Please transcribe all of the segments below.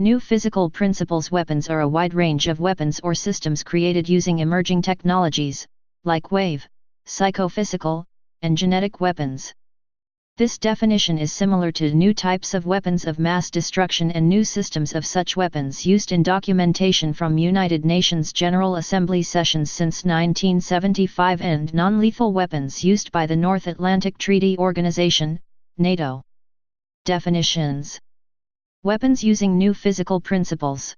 New physical principles weapons are a wide range of weapons or systems created using emerging technologies, like wave, psychophysical, and genetic weapons. This definition is similar to new types of weapons of mass destruction and new systems of such weapons used in documentation from United Nations General Assembly sessions since 1975 and non-lethal weapons used by the North Atlantic Treaty Organization, NATO. Definitions: weapons using new physical principles.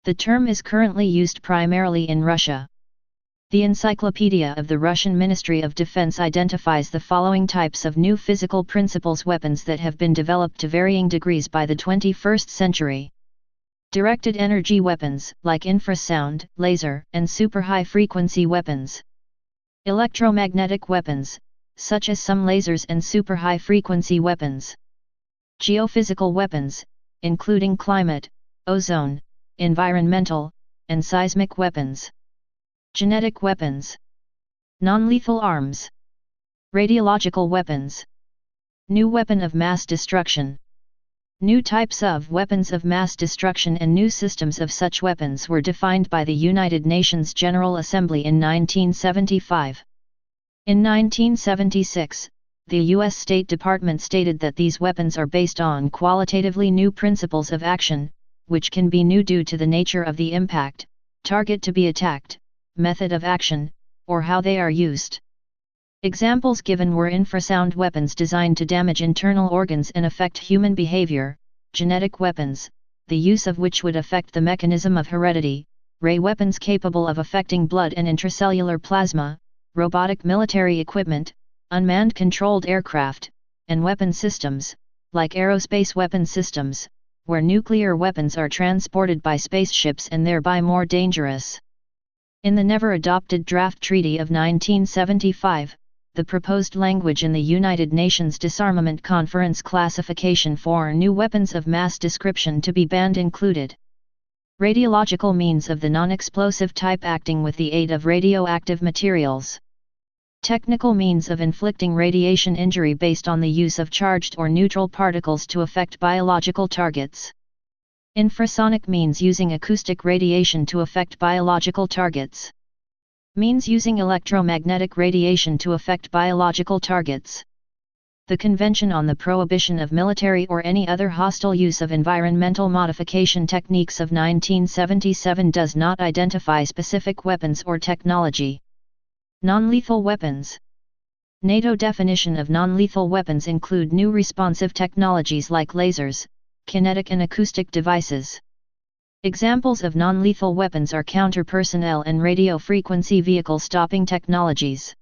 The term is currently used primarily in Russia. The Encyclopedia of the Russian Ministry of Defense identifies the following types of new physical principles weapons that have been developed to varying degrees by the 21st century. Directed energy weapons, like infrasound, laser, and super-high-frequency weapons. Electromagnetic weapons, such as some lasers and super-high-frequency weapons. Geophysical weapons, including climate, ozone, environmental, and seismic weapons. Genetic weapons. Non-lethal arms. Radiological weapons. New weapon of mass destruction. New types of weapons of mass destruction and new systems of such weapons were defined by the United Nations General Assembly in 1975. In 1976, the U.S. State Department stated that these weapons are based on qualitatively new principles of action, which can be new due to the nature of the impact, target to be attacked, method of action, or how they are used. Examples given were infrasound weapons designed to damage internal organs and affect human behavior, genetic weapons, the use of which would affect the mechanism of heredity, ray weapons capable of affecting blood and intracellular plasma, robotic military equipment, unmanned controlled aircraft, and weapon systems, like aerospace weapon systems, where nuclear weapons are transported by spaceships and thereby more dangerous. In the never-adopted draft Treaty of 1975, the proposed language in the United Nations Disarmament Conference classification for new weapons of mass description to be banned included radiological means of the non-explosive type acting with the aid of radioactive materials. Technical means of inflicting radiation injury based on the use of charged or neutral particles to affect biological targets. Infrasonic means using acoustic radiation to affect biological targets. Means using electromagnetic radiation to affect biological targets. The Convention on the Prohibition of Military or Any Other Hostile Use of Environmental Modification Techniques of 1977 does not identify specific weapons or technology. Non-lethal weapons. NATO definition of non-lethal weapons include new responsive technologies like lasers, kinetic and acoustic devices. Examples of non-lethal weapons are counter-personnel and radio frequency vehicle stopping technologies.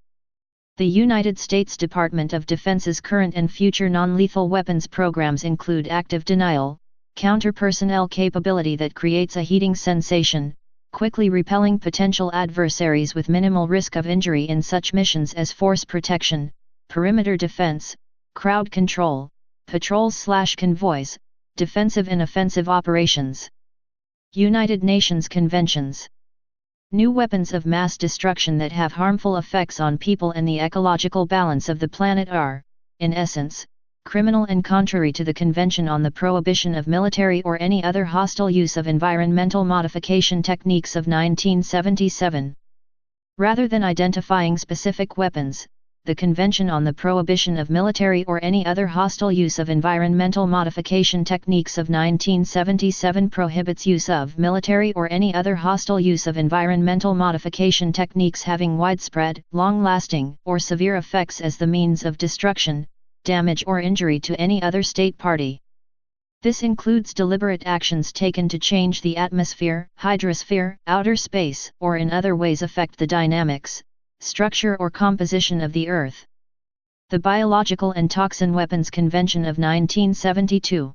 The United States Department of Defense's current and future non-lethal weapons programs include active denial, counter-personnel capability that creates a heating sensation, quickly repelling potential adversaries with minimal risk of injury in such missions as force protection, perimeter defense, crowd control, patrols/convoys, defensive and offensive operations. United Nations Conventions. New weapons of mass destruction that have harmful effects on people and the ecological balance of the planet are, in essence, criminal and contrary to the Convention on the Prohibition of Military or Any Other Hostile Use of Environmental Modification Techniques of 1977. Rather than identifying specific weapons, the Convention on the Prohibition of Military or Any Other Hostile Use of Environmental Modification Techniques of 1977 prohibits use of military or any other hostile use of environmental modification techniques having widespread, long-lasting, or severe effects as the means of destruction, damage or injury to any other state party. This includes deliberate actions taken to change the atmosphere, hydrosphere, outer space, or in other ways affect the dynamics, structure or composition of the Earth. The Biological and Toxin Weapons Convention of 1972.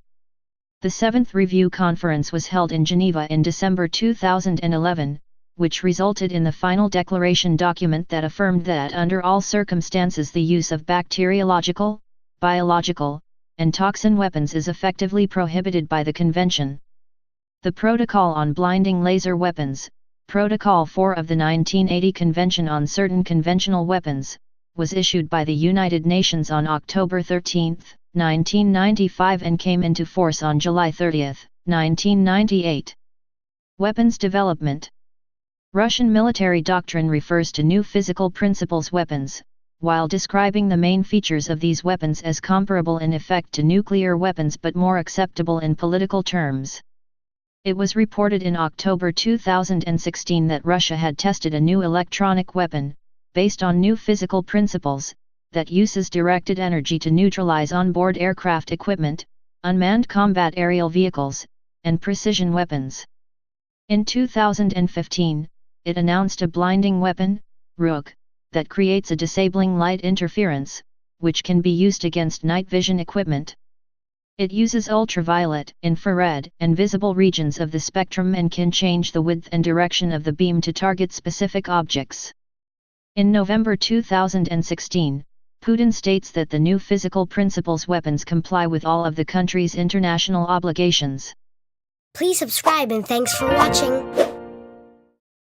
The 7th Review Conference was held in Geneva in December 2011, which resulted in the final declaration document that affirmed that under all circumstances the use of bacteriological, biological, and toxin weapons is effectively prohibited by the Convention. The Protocol on Blinding Laser Weapons, Protocol 4 of the 1980 Convention on Certain Conventional Weapons, was issued by the United Nations on October 13, 1995 and came into force on July 30, 1998. Weapons development. Russian military doctrine refers to new physical principles weapons, while describing the main features of these weapons as comparable in effect to nuclear weapons but more acceptable in political terms. It was reported in October 2016 that Russia had tested a new electronic weapon, based on new physical principles, that uses directed energy to neutralize onboard aircraft equipment, unmanned combat aerial vehicles, and precision weapons. In 2015, it announced a blinding weapon, RUG, that creates a disabling light interference, which can be used against night vision equipment. It uses ultraviolet, infrared, and visible regions of the spectrum and can change the width and direction of the beam to target specific objects. In November 2016, Putin states that the new physical principles weapons comply with all of the country's international obligations. Please subscribe and thanks for watching.